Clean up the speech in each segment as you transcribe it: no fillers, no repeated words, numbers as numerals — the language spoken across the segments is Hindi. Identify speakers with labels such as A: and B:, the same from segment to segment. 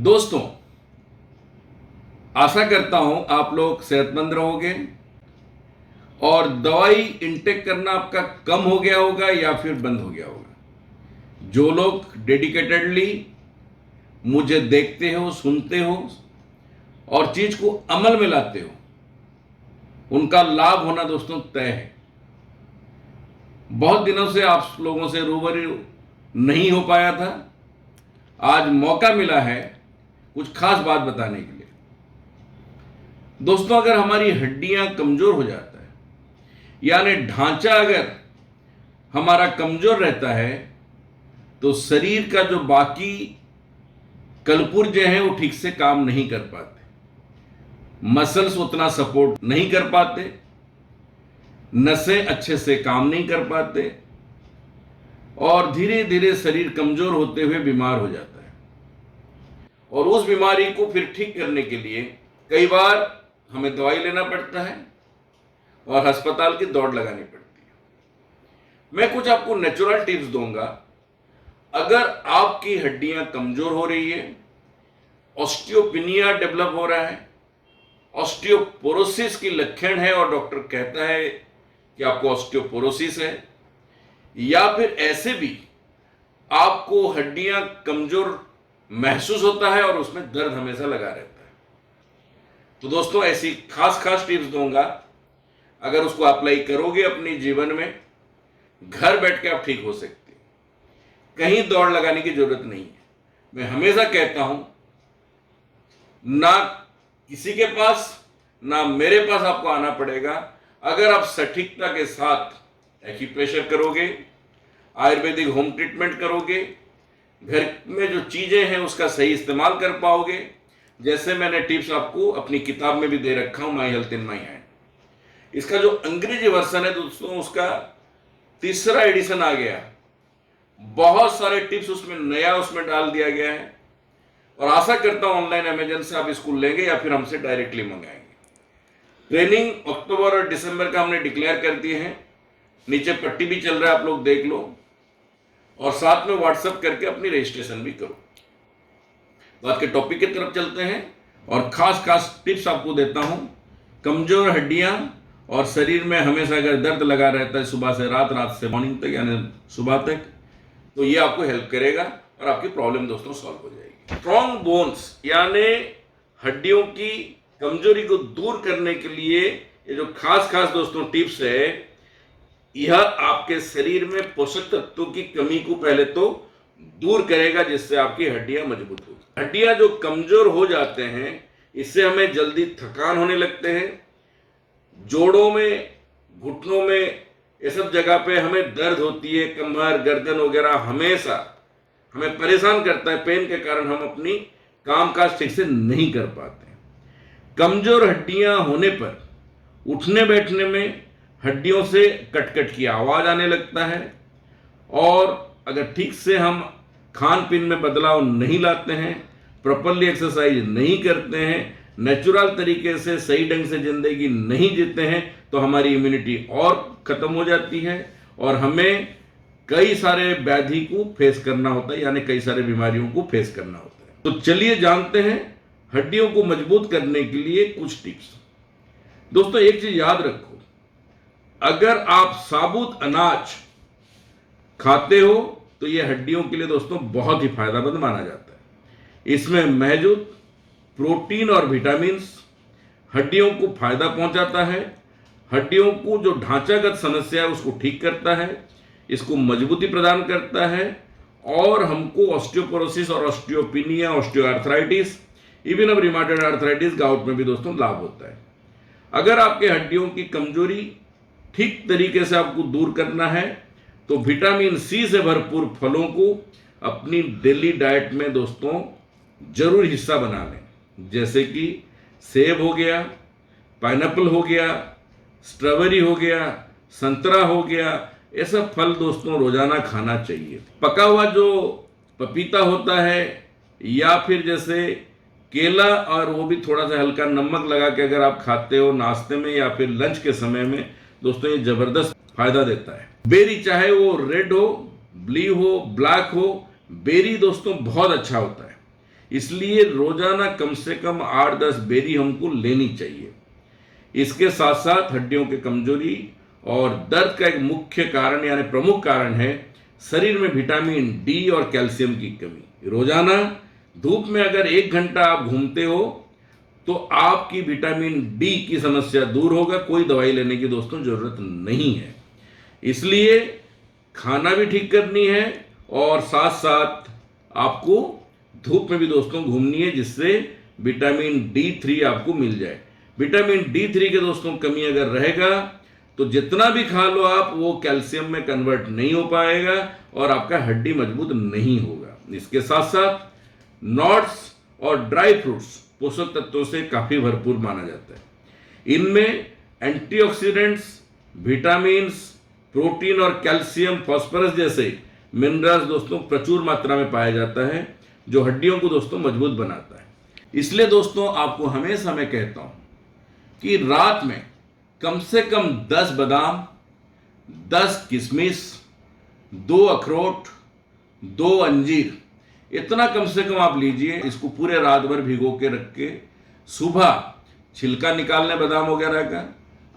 A: दोस्तों, आशा करता हूं आप लोग सेहतमंद रहोगे और दवाई इनटेक करना आपका कम हो गया होगा या फिर बंद हो गया होगा। जो लोग डेडिकेटेडली मुझे देखते हो, सुनते हो और चीज को अमल में लाते हो, उनका लाभ होना दोस्तों तय है। बहुत दिनों से आप लोगों से रूबरू नहीं हो पाया था, आज मौका मिला है कुछ खास बात बताने के लिए। दोस्तों, अगर हमारी हड्डियां कमजोर हो जाता है, यानी ढांचा अगर हमारा कमजोर रहता है, तो शरीर का जो बाकी कलपुर्जे हैं वो ठीक से काम नहीं कर पाते, मसल्स उतना सपोर्ट नहीं कर पाते, नसें अच्छे से काम नहीं कर पाते और धीरे धीरे शरीर कमजोर होते हुए बीमार हो जाता है। और उस बीमारी को फिर ठीक करने के लिए कई बार हमें दवाई लेना पड़ता है और अस्पताल की दौड़ लगानी पड़ती है। मैं कुछ आपको नेचुरल टिप्स दूंगा। अगर आपकी हड्डियां कमजोर हो रही है, ऑस्टियोपिनिया डेवलप हो रहा है, ऑस्टियोपोरोसिस की लक्षण है और डॉक्टर कहता है कि आपको ऑस्टियोपोरोसिस है, या फिर ऐसे भी आपको हड्डियां कमजोर महसूस होता है और उसमें दर्द हमेशा लगा रहता है, तो दोस्तों ऐसी खास खास टिप्स दूंगा। अगर उसको अप्लाई करोगे अपने जीवन में, घर बैठ के आप ठीक हो सकते हैं, कहीं दौड़ लगाने की जरूरत नहीं है। मैं हमेशा कहता हूं, ना किसी के पास ना मेरे पास आपको आना पड़ेगा। अगर आप सटीकता के साथ एक्यूप्रेशर करोगे, आयुर्वेदिक होम ट्रीटमेंट करोगे, घर में जो चीजें हैं उसका सही इस्तेमाल कर पाओगे, जैसे मैंने टिप्स आपको अपनी किताब में भी दे रखा हूं, my health in my hand. इसका जो अंग्रेजी वर्जन है दोस्तों, उसका 3रा एडिशन आ गया। बहुत सारे टिप्स उसमें डाल दिया गया है और आशा करता हूं ऑनलाइन अमेजन से आप इसको लेंगे या फिर हमसे डायरेक्टली मंगाएंगे। ट्रेनिंग अक्टूबर और दिसंबर का हमने डिक्लेयर कर दिए हैं, नीचे पट्टी भी चल रहा है, आप लोग देख लो और साथ में व्हाट्सएप करके अपनी रजिस्ट्रेशन भी करो। बात के टॉपिक की तरफ चलते हैं और खास खास टिप्स आपको देता हूं। कमजोर हड्डियां और शरीर में हमेशा अगर दर्द लगा रहता है सुबह से रात, रात से मॉर्निंग तक यानी सुबह तक, तो ये आपको हेल्प करेगा और आपकी प्रॉब्लम दोस्तों सॉल्व हो जाएगी। स्ट्रॉन्ग बोन्स यानी हड्डियों की कमजोरी को दूर करने के लिए ये जो खास खास दोस्तों टिप्स है, यह आपके शरीर में पोषक तत्वों की कमी को पहले तो दूर करेगा, जिससे आपकी हड्डियां मजबूत होगी। हड्डियां जो कमजोर हो जाते हैं, इससे हमें जल्दी थकान होने लगते हैं, जोड़ों में, घुटनों में, ये सब जगह पे हमें दर्द होती है, कमर, गर्दन वगैरह हमेशा हमें परेशान करता है। पेन के कारण हम अपनी कामकाज ठीक से नहीं कर पाते। कमजोर हड्डियां होने पर उठने बैठने में हड्डियों से कटकट की आवाज आने लगता है और अगर ठीक से हम खान पीन में बदलाव नहीं लाते हैं, प्रॉपरली एक्सरसाइज नहीं करते हैं, नेचुरल तरीके से सही ढंग से जिंदगी नहीं जीते हैं, तो हमारी इम्यूनिटी और खत्म हो जाती है और हमें कई सारे व्याधि को फेस करना होता है, यानी कई सारे बीमारियों को फेस करना होता है। तो चलिए जानते हैं हड्डियों को मजबूत करने के लिए कुछ टिप्स। दोस्तों, एक चीज याद रखो, अगर आप साबुत अनाज खाते हो तो यह हड्डियों के लिए दोस्तों बहुत ही फायदेमंद माना जाता है। इसमें मौजूद प्रोटीन और विटामिन हड्डियों को फायदा पहुंचाता है, हड्डियों को जो ढांचागत समस्या है उसको ठीक करता है, इसको मजबूती प्रदान करता है और हमको ऑस्टियोपोरोसिस और ऑस्टियोपिनिया, ऑस्टियोआर्थराइटिस, इवन अब रिमाटॉइड आर्थराइटिस, गाउट में भी दोस्तों लाभ होता है। अगर आपके हड्डियों की कमजोरी ठीक तरीके से आपको दूर करना है तो विटामिन सी से भरपूर फलों को अपनी डेली डाइट में दोस्तों जरूर हिस्सा बना लें, जैसे कि सेब हो गया, पाइनएप्पल हो गया, स्ट्रॉबेरी हो गया, संतरा हो गया। ये सब फल दोस्तों रोजाना खाना चाहिए। पका हुआ जो पपीता होता है या फिर जैसे केला, और वो भी थोड़ा सा हल्का नमक लगा के अगर आप खाते हो नाश्ते में या फिर लंच के समय में, दोस्तों ये जबरदस्त फायदा देता है। बेरी, चाहे वो रेड हो, ब्लू हो, ब्लैक हो, बेरी दोस्तों बहुत अच्छा होता है। इसलिए रोजाना कम से कम 8-10 बेरी हमको लेनी चाहिए। इसके साथ साथ हड्डियों की कमजोरी और दर्द का एक मुख्य कारण यानी प्रमुख कारण है शरीर में विटामिन डी और कैल्शियम की कमी। रोजाना धूप में अगर 1 घंटा आप घूमते हो तो आपकी विटामिन डी की समस्या दूर होगा, कोई दवाई लेने की दोस्तों जरूरत नहीं है। इसलिए खाना भी ठीक करनी है और साथ साथ आपको धूप में भी दोस्तों घूमनी है, जिससे विटामिन D3 आपको मिल जाए। विटामिन D3 के दोस्तों कमी अगर रहेगा तो जितना भी खा लो आप वो कैल्शियम में कन्वर्ट नहीं हो पाएगा और आपका हड्डी मजबूत नहीं होगा। इसके साथ साथ नट्स और ड्राई फ्रूट्स पोषक तत्वों से काफी भरपूर माना जाता है। इनमें एंटीऑक्सीडेंट्स, विटामिन्स, प्रोटीन और कैल्शियम, फास्फोरस जैसे मिनरल्स दोस्तों प्रचुर मात्रा में पाया जाता है, जो हड्डियों को दोस्तों मजबूत बनाता है। इसलिए दोस्तों आपको हमेशा मैं कहता हूं कि रात में कम से कम 10 बादाम, 10 किशमिश, 2 अखरोट, 2 अंजीर, इतना कम से कम आप लीजिए। इसको पूरे रात भर भिगो के रख के सुबह छिलका निकाल लें बादाम वगैरह का,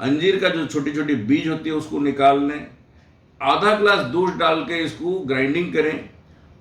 A: अंजीर का जो छोटी छोटी बीज होती है उसको निकाल लें, आधा ग्लास दूध डाल के इसको ग्राइंडिंग करें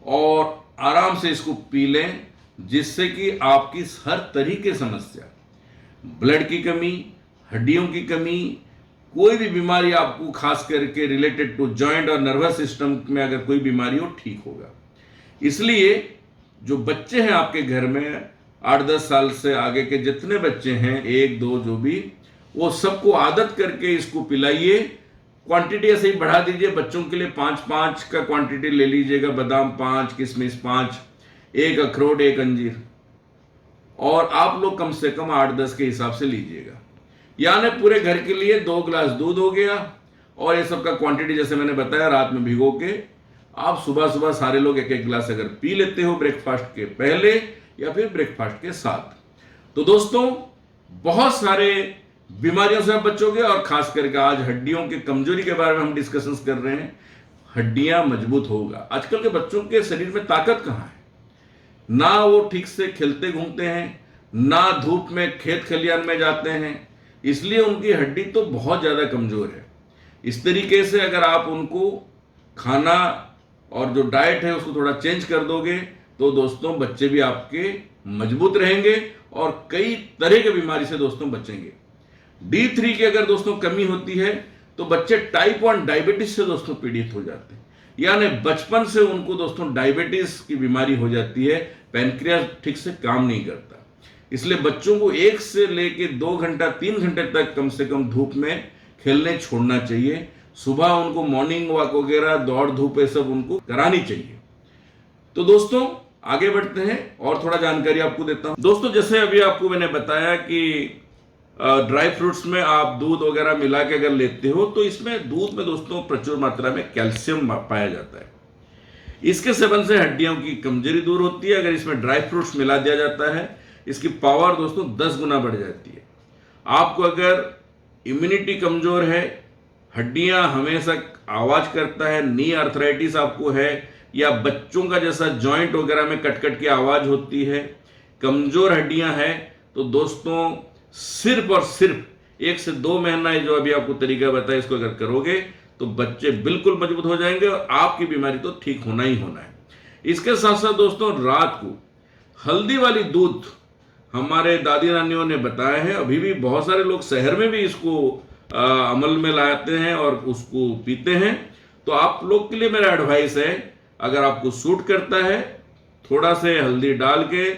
A: और आराम से इसको पी लें, जिससे कि आपकी हर तरह की समस्या, ब्लड की कमी, हड्डियों की कमी, कोई भी बीमारी आपको खास करके रिलेटेड टू जॉइंट और नर्वस सिस्टम में अगर कोई बीमारी हो, ठीक होगा। इसलिए जो बच्चे हैं आपके घर में 8-10 साल से आगे के जितने बच्चे हैं, 1-2 जो भी, वो सबको आदत करके इसको पिलाइए। क्वांटिटी ऐसे ही बढ़ा दीजिए। बच्चों के लिए 5-5 का क्वांटिटी ले लीजिएगा, बादाम 5, किशमिश 5, 1 अखरोट, 1 अंजीर, और आप लोग कम से कम 8-10 के हिसाब से लीजिएगा। यानी पूरे घर के लिए 2 ग्लास दूध हो गया और ये सब का क्वांटिटी जैसे मैंने बताया रात में भिगो के आप सुबह सुबह सारे लोग 1-1 ग्लास अगर पी लेते हो ब्रेकफास्ट के पहले या फिर ब्रेकफास्ट के साथ, तो दोस्तों बहुत सारे बीमारियों से आप बचोगे। और खास करके आज हड्डियों की कमजोरी के बारे में हम डिस्कशंस कर रहे हैं। हड्डियां मजबूत होगा। आजकल के बच्चों के शरीर में ताकत कहां है, ना वो ठीक से खेलते घूमते हैं, ना धूप में खेत खलियान में जाते हैं, इसलिए उनकी हड्डी तो बहुत ज्यादा कमजोर है। इस तरीके से अगर आप उनको खाना और जो डाइट है उसको थोड़ा चेंज कर दोगे तो दोस्तों बच्चे भी आपके मजबूत रहेंगे और कई तरह की बीमारी से दोस्तों बचेंगे। D3 की अगर दोस्तों कमी होती है तो बच्चे टाइप 1 डायबिटीज से दोस्तों पीड़ित हो जाते हैं, यानी बचपन से उनको दोस्तों डायबिटीज की बीमारी हो जाती है, पैनक्रियास ठीक से काम नहीं करता। इसलिए बच्चों को 1 से लेके 2 घंटा 3 घंटे तक कम से कम धूप में खेलने छोड़ना चाहिए। सुबह उनको मॉर्निंग वॉक वगैरह, दौड़ धूप ये सब उनको करानी चाहिए। तो दोस्तों आगे बढ़ते हैं और थोड़ा जानकारी आपको देता हूं। दोस्तों जैसे अभी आपको मैंने बताया कि ड्राई फ्रूट्स में आप दूध वगैरह मिला के अगर लेते हो तो इसमें दूध में दोस्तों प्रचुर मात्रा में कैल्शियम पाया जाता है। इसके सेवन से हड्डियों की कमजोरी दूर होती है। अगर इसमें ड्राई फ्रूट्स मिला दिया जाता है, इसकी पावर दोस्तों 10 गुना बढ़ जाती है। आपको अगर इम्यूनिटी कमजोर है, हड्डियां हमेशा आवाज करता है, नी आर्थराइटिस आपको है, या बच्चों का जैसा जॉइंट वगैरह में कट कट की आवाज होती है, कमजोर हड्डियां हैं, तो दोस्तों सिर्फ और सिर्फ 1 से 2 महीना जो अभी आपको तरीका बताया इसको अगर करोगे तो बच्चे बिल्कुल मजबूत हो जाएंगे और आपकी बीमारी तो ठीक होना ही होना है। इसके साथ साथ दोस्तों रात को हल्दी वाली दूध हमारे दादी नानियों ने बताया है, अभी भी बहुत सारे लोग शहर में भी इसको अमल में लाते हैं और उसको पीते हैं। तो आप लोग के लिए मेरा एडवाइस है, अगर आपको सूट करता है थोड़ा से हल्दी डाल के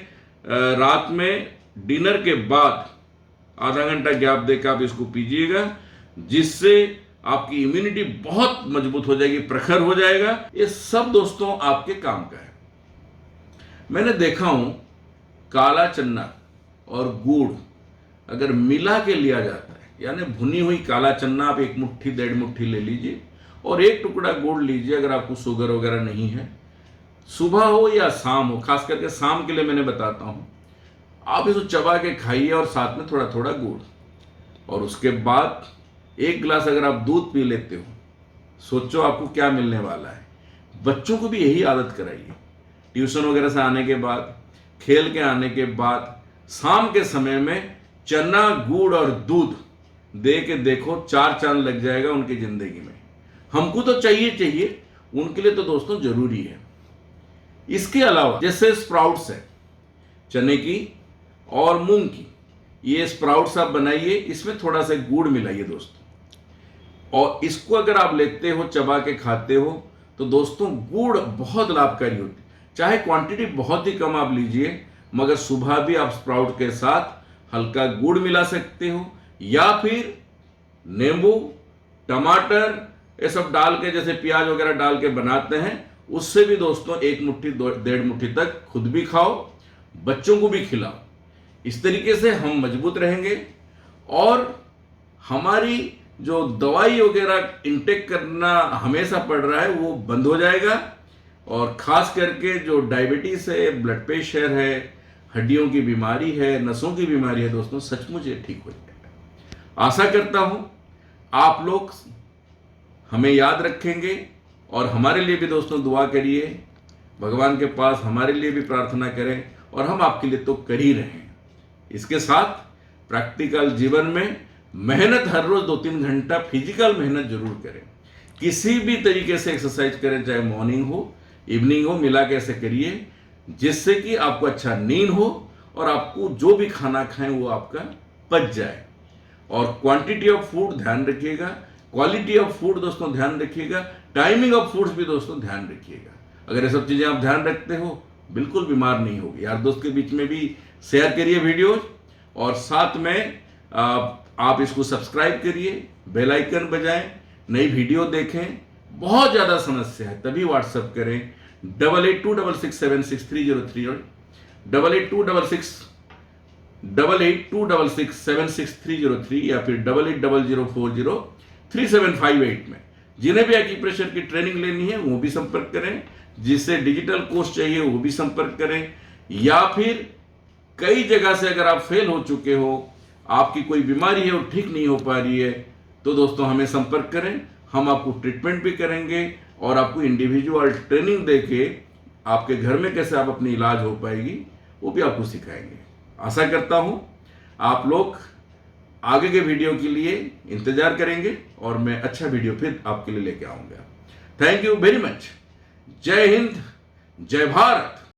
A: रात में डिनर के बाद आधा घंटा गैप देकर आप इसको पीजिएगा, जिससे आपकी इम्यूनिटी बहुत मजबूत हो जाएगी, प्रखर हो जाएगा। ये सब दोस्तों आपके काम का है। मैंने देखा हूं काला चना और गुड़ अगर मिला के लिया जाता है, यानी भुनी हुई काला चना आप 1 मुट्ठी 1.5 मुट्ठी ले लीजिए और 1 टुकड़ा गुड़ लीजिए। अगर आपको शुगर वगैरह नहीं है, सुबह हो या शाम हो, खास करके शाम के लिए मैंने बताता हूं, आप इसको चबा के खाइए और साथ में थोड़ा थोड़ा गुड़, और उसके बाद 1 गिलास अगर आप दूध पी लेते हो, सोचो आपको क्या मिलने वाला है। बच्चों को भी यही आदत कराइए। ट्यूशन वगैरह से आने के बाद खेल के आने के बाद शाम के समय में चना, गुड़ और दूध दे के देखो, 4 चांद लग जाएगा उनकी जिंदगी में। हमको तो चाहिए, उनके लिए तो दोस्तों जरूरी है। इसके अलावा जैसे स्प्राउट्स है चने की और मूंग की, ये स्प्राउट्स आप बनाइए, इसमें थोड़ा सा गुड़ मिलाइए दोस्तों, और इसको अगर आप लेते हो, चबा के खाते हो, तो दोस्तों गुड़ बहुत लाभकारी होती है। चाहे क्वांटिटी बहुत ही कम आप लीजिए, मगर सुबह भी आप स्प्राउट के साथ हल्का गुड़ मिला सकते हो, या फिर नींबू, टमाटर ये सब डाल के, जैसे प्याज वगैरह डाल के बनाते हैं, उससे भी दोस्तों 1 मुट्ठी 1.5 मुट्ठी तक खुद भी खाओ, बच्चों को भी खिलाओ। इस तरीके से हम मजबूत रहेंगे और हमारी जो दवाई वगैरह इंटेक करना हमेशा पड़ रहा है वो बंद हो जाएगा, और खास करके जो डायबिटीज है, ब्लड प्रेशर है, हड्डियों की बीमारी है, नसों की बीमारी है दोस्तों, सचमुच ये ठीक हो जाएगा। आशा करता हूं आप लोग हमें याद रखेंगे और हमारे लिए भी दोस्तों दुआ करिए, भगवान के पास हमारे लिए भी प्रार्थना करें, और हम आपके लिए तो कर ही रहे हैं। इसके साथ प्रैक्टिकल जीवन में मेहनत, हर रोज 2-3 घंटा फिजिकल मेहनत जरूर करें। किसी भी तरीके से एक्सरसाइज करें, चाहे मॉर्निंग हो, इवनिंग हो, मिला के ऐसे करिए जिससे कि आपको अच्छा नींद हो और आपको जो भी खाना खाएं वो आपका पच जाए। और क्वांटिटी ऑफ फूड ध्यान रखिएगा, क्वालिटी ऑफ फूड दोस्तों ध्यान रखिएगा, टाइमिंग ऑफ फूड्स भी दोस्तों ध्यान रखिएगा। अगर ये सब चीजें आप ध्यान रखते हो, बिल्कुल बीमार नहीं होगी। यार दोस्त के बीच में भी शेयर करिए वीडियोज, और साथ में आप इसको सब्सक्राइब करिए, बेल आइकन बजाएं, नई वीडियो देखें। बहुत ज्यादा समस्या है तभी व्हाट्सएप करें 8826676303, 8826676303, या फिर 8800403758 में। जिन्हें भी एक्यूप्रेशर की ट्रेनिंग लेनी है वो भी संपर्क करें, जिससे डिजिटल कोर्स चाहिए वो भी संपर्क करें, या फिर कई जगह से अगर आप फेल हो चुके हो, आपकी कोई बीमारी है और ठीक नहीं हो पा रही है, तो दोस्तों हमें संपर्क करें। हम आपको ट्रीटमेंट भी करेंगे और आपको इंडिविजुअल ट्रेनिंग देके आपके घर में कैसे आप अपनी इलाज हो पाएगी वो भी आपको सिखाएंगे। आशा करता हूं आप लोग आगे के वीडियो के लिए इंतजार करेंगे और मैं अच्छा वीडियो फिर आपके लिए लेके आऊंगा। Thank you very much. जय हिंद, जय भारत।